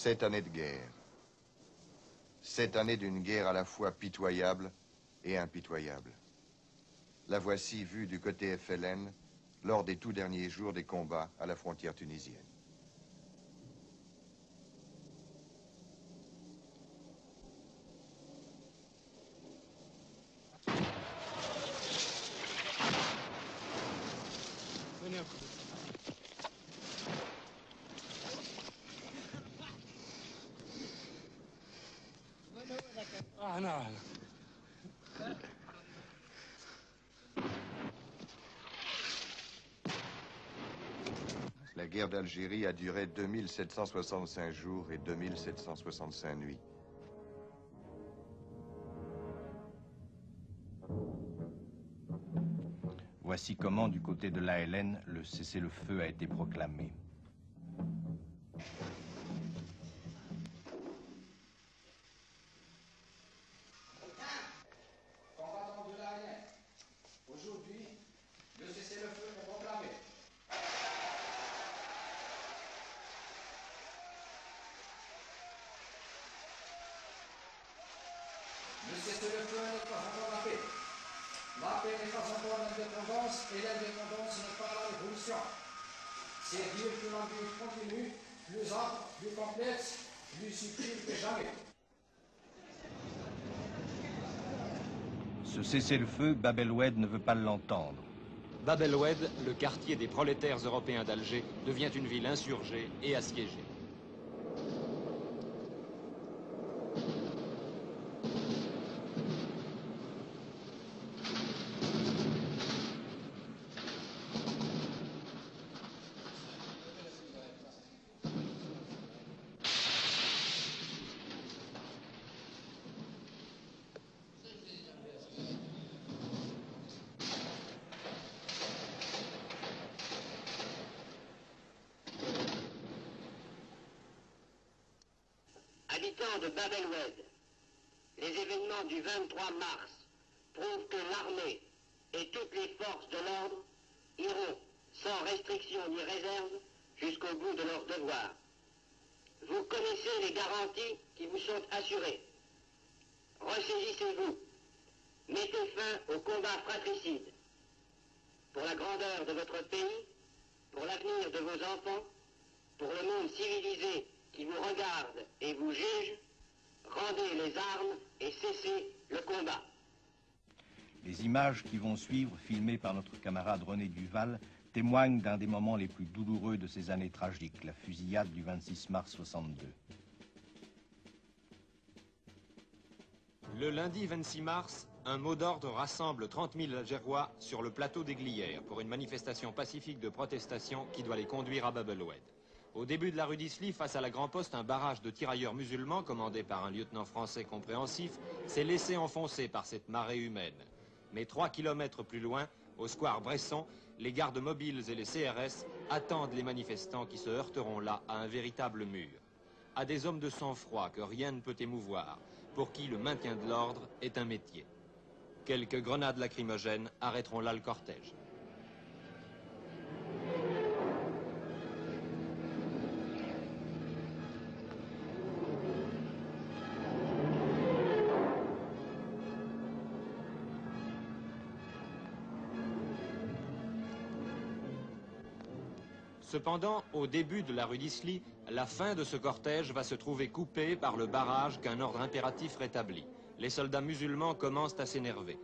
7 années de guerre. 7 années d'une guerre à la fois pitoyable et impitoyable. La voici vue du côté FLN lors des tout derniers jours des combats à la frontière tunisienne. Ah non. La guerre d'Algérie a duré 2765 jours et 2765 nuits. Voici comment, du côté de l'ALN, le cessez-le-feu a été proclamé. Combattants de l'ALN, aujourd'hui, le cessez-le-feu est proclamé. Le cessez-le-feu n'est pas encore la paix. La paix n'est pas encore l'indépendance et l'indépendance n'est pas la révolution. C'est dire que la lutte continue, plus âpre, plus complexe, plus subtile que jamais. Ce cessez-le-feu, Bab el-Oued ne veut pas l'entendre. Bab el-Oued, le quartier des prolétaires européens d'Alger, devient une ville insurgée et assiégée. Habitants de Bab el-Oued, les événements du 23 mars prouvent que l'armée et toutes les forces de l'ordre iront sans restriction ni réserve jusqu'au bout de leur devoir. Vous connaissez les garanties qui vous sont assurées. Ressaisissez-vous. Mettez fin au combat fratricide. Pour la grandeur de votre pays, pour l'avenir de vos enfants, pour le monde civilisé qui vous regarde et vous juge, rendez les armes et cessez le combat. Les images qui vont suivre, filmées par notre camarade René Duval, témoignent d'un des moments les plus douloureux de ces années tragiques, la fusillade du 26 mars 62. Le lundi 26 mars, un mot d'ordre rassemble 30 000 Algérois sur le plateau des Glières pour une manifestation pacifique de protestation qui doit les conduire à Bab el-Oued. Au début de la rue d'Isly, face à la Grand Poste, un barrage de tirailleurs musulmans, commandé par un lieutenant français compréhensif, s'est laissé enfoncer par cette marée humaine. Mais 3 kilomètres plus loin, au square Bresson, les gardes mobiles et les CRS attendent les manifestants qui se heurteront là à un véritable mur. À des hommes de sang-froid que rien ne peut émouvoir, pour qui le maintien de l'ordre est un métier. Quelques grenades lacrymogènes arrêteront là le cortège. Cependant, au début de la rue d'Isly, la fin de ce cortège va se trouver coupée par le barrage qu'un ordre impératif rétablit. Les soldats musulmans commencent à s'énerver.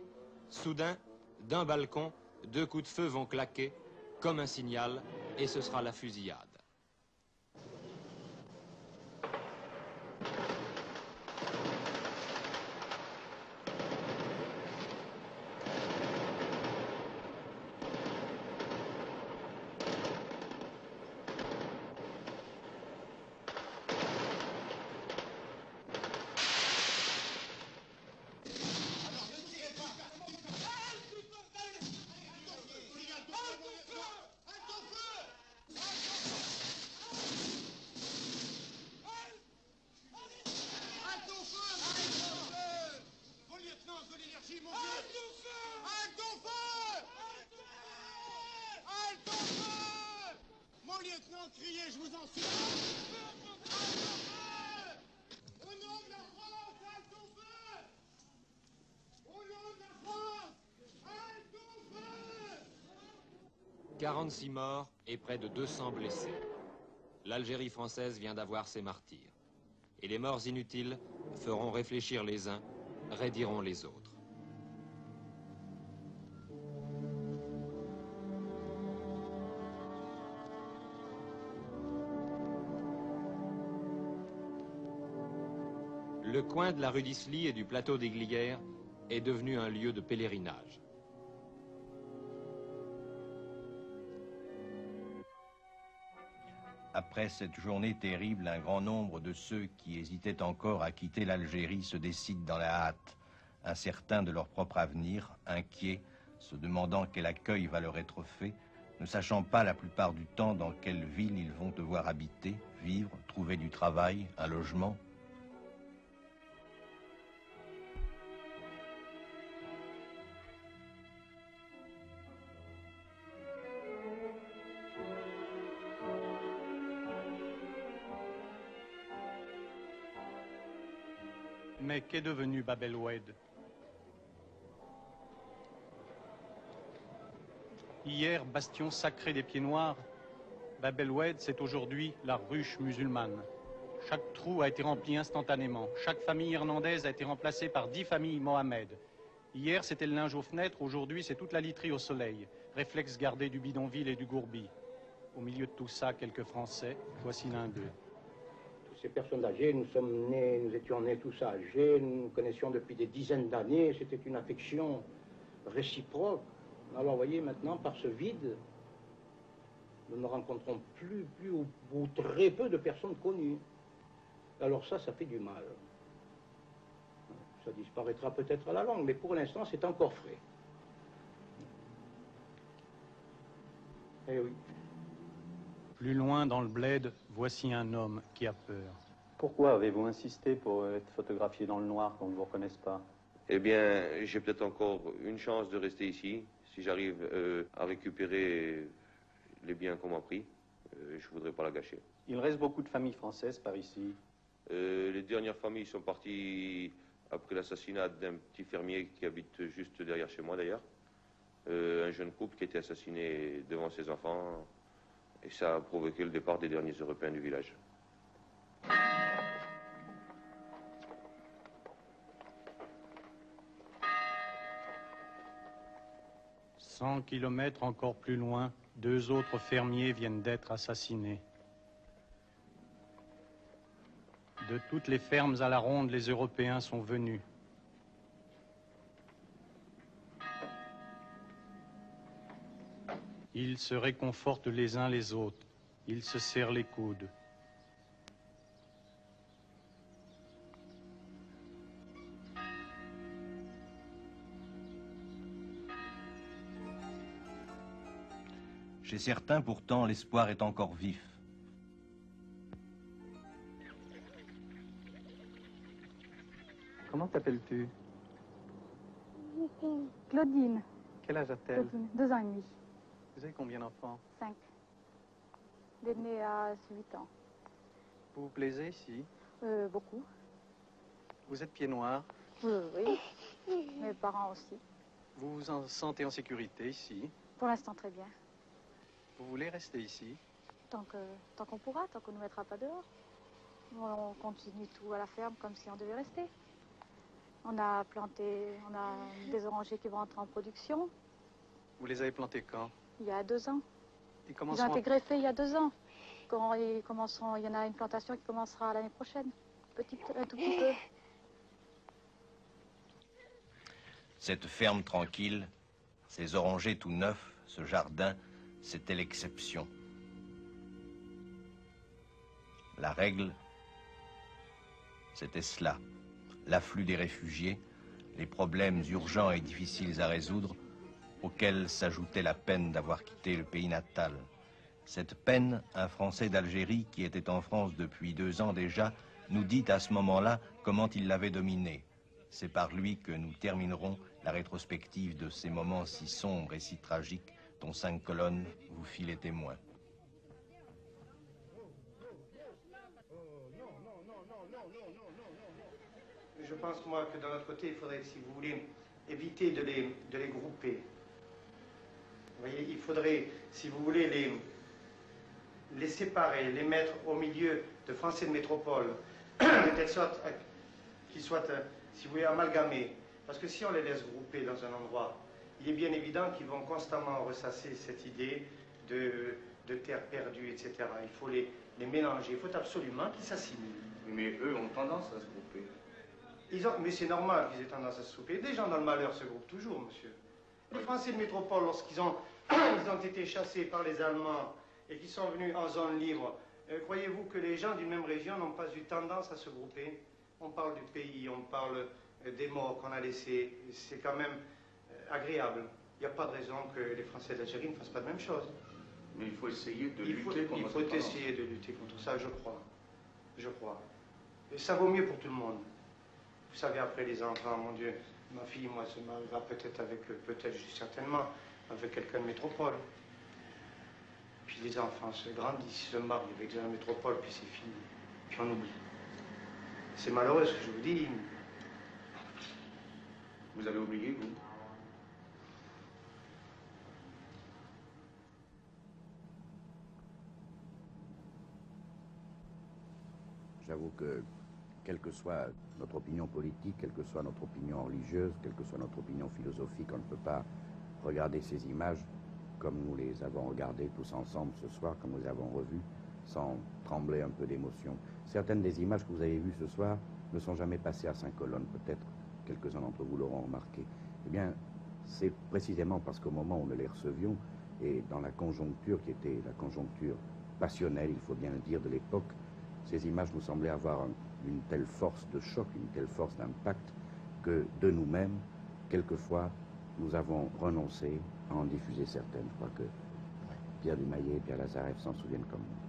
Soudain, d'un balcon, 2 coups de feu vont claquer, comme un signal, et ce sera la fusillade. Criez, je vous en supplie. 46 morts et près de 200 blessés. L'Algérie française vient d'avoir ses martyrs. Et les morts inutiles feront réfléchir les uns, raidiront les autres. Le coin de la rue d'Isly et du plateau des Glières est devenu un lieu de pèlerinage. Après cette journée terrible, un grand nombre de ceux qui hésitaient encore à quitter l'Algérie se décident dans la hâte, incertains de leur propre avenir, inquiets, se demandant quel accueil va leur être fait, ne sachant pas la plupart du temps dans quelle ville ils vont devoir habiter, vivre, trouver du travail, un logement. Mais qu'est devenu Bab el-Oued? Hier, bastion sacré des Pieds Noirs, Bab el-Oued, c'est aujourd'hui la ruche musulmane. Chaque trou a été rempli instantanément. Chaque famille irlandaise a été remplacée par 10 familles Mohamed. Hier, c'était le linge aux fenêtres. Aujourd'hui, c'est toute la literie au soleil. Réflexe gardé du bidonville et du gourbi. Au milieu de tout ça, quelques Français. Voici l'un d'eux. Ces personnes âgées, nous étions nés tous âgés, nous nous connaissions depuis des dizaines d'années, c'était une affection réciproque. Alors, vous voyez, maintenant, par ce vide, nous ne rencontrons plus ou très peu de personnes connues. Alors ça fait du mal. Ça disparaîtra peut-être à la longue, mais pour l'instant, c'est encore frais. Eh oui. Plus loin dans le bled, voici un homme qui a peur. Pourquoi avez-vous insisté pour être photographié dans le noir qu'on ne vous reconnaisse pas? Eh bien, j'ai peut-être encore une chance de rester ici. Si j'arrive à récupérer les biens qu'on m'a pris, je ne voudrais pas la gâcher. Il reste beaucoup de familles françaises par ici. Les dernières familles sont parties après l'assassinat d'un petit fermier qui habite juste derrière chez moi d'ailleurs. Un jeune couple qui a été assassiné devant ses enfants. Et ça a provoqué le départ des derniers Européens du village. 100 kilomètres encore plus loin, 2 autres fermiers viennent d'être assassinés. De toutes les fermes à la ronde, les Européens sont venus. Ils se réconfortent les uns les autres. Ils se serrent les coudes. Chez certains, pourtant, l'espoir est encore vif. Comment t'appelles-tu? Claudine. Quel âge a-t-elle? 2 ans et demi. Vous avez combien d'enfants? 5. L'aîné à 8 ans. Vous vous plaisez ici? Beaucoup. Vous êtes pieds noirs? Oui. Mes parents aussi. Vous vous en sentez en sécurité ici? Pour l'instant, très bien. Vous voulez rester ici? Tant qu'on pourra, tant qu'on ne nous mettra pas dehors. On continue tout à la ferme comme si on devait rester. On a des orangers qui vont entrer en production. Vous les avez plantés quand? Il y a 2 ans. Ils Ils ont été greffés il y a 2 ans. Il y en a une plantation qui commencera l'année prochaine. Un tout petit peu. Cette ferme tranquille, ces orangers tout neufs, ce jardin, c'était l'exception. La règle, c'était cela. L'afflux des réfugiés, les problèmes urgents et difficiles à résoudre, auxquels s'ajoutait la peine d'avoir quitté le pays natal. Cette peine, un Français d'Algérie qui était en France depuis 2 ans déjà, nous dit à ce moment-là comment il l'avait dominée. C'est par lui que nous terminerons la rétrospective de ces moments si sombres et si tragiques dont 5 colonnes vous fit les témoins. Je pense, moi, que d'un autre côté, il faudrait, si vous voulez, éviter de les grouper. Vous voyez, il faudrait, si vous voulez, les séparer, les mettre au milieu de Français de métropole, de telle sorte qu'ils soient, si vous voulez, amalgamés. Parce que si on les laisse grouper dans un endroit, il est bien évident qu'ils vont constamment ressasser cette idée de terre perdue, etc. Il faut les mélanger, il faut absolument qu'ils s'assimilent. Mais eux ont tendance à se grouper. Mais c'est normal qu'ils aient tendance à se grouper. Des gens dans le malheur se groupent toujours, monsieur. Les Français de métropole, lorsqu'ils ont été chassés par les Allemands et qu'ils sont venus en zone libre, croyez-vous que les gens d'une même région n'ont pas eu tendance à se grouper? On parle du pays, on parle des morts qu'on a laissés. C'est quand même agréable. Il n'y a pas de raison que les Français d'Algérie ne fassent pas de même chose. Mais il faut essayer de lutter contre ça. Il faut essayer de lutter contre ça, je crois. Je crois. Et ça vaut mieux pour tout le monde. Vous savez, après les enfants, mon Dieu, ma fille, moi, se mariera peut-être avec, certainement, avec quelqu'un de métropole. Puis les enfants se grandissent, se marient avec un métropole, puis c'est fini. Puis on oublie. C'est malheureux ce que je vous dis. Vous avez oublié, vous? J'avoue que, quelle que soit notre opinion politique, quelle que soit notre opinion religieuse, quelle que soit notre opinion philosophique, on ne peut pas regarder ces images comme nous les avons regardées tous ensemble ce soir, comme nous les avons revues, sans trembler un peu d'émotion. Certaines des images que vous avez vues ce soir ne sont jamais passées à Saint-Colonne, peut-être quelques-uns d'entre vous l'auront remarqué. Eh bien, c'est précisément parce qu'au moment où nous les recevions, et dans la conjoncture qui était la conjoncture passionnelle, il faut bien le dire, de l'époque, ces images nous semblaient avoir une telle force de choc, une telle force d'impact, que de nous-mêmes, quelquefois, nous avons renoncé à en diffuser certaines. Je crois que Pierre Dumayet et Pierre Lazareff s'en souviennent comme moi.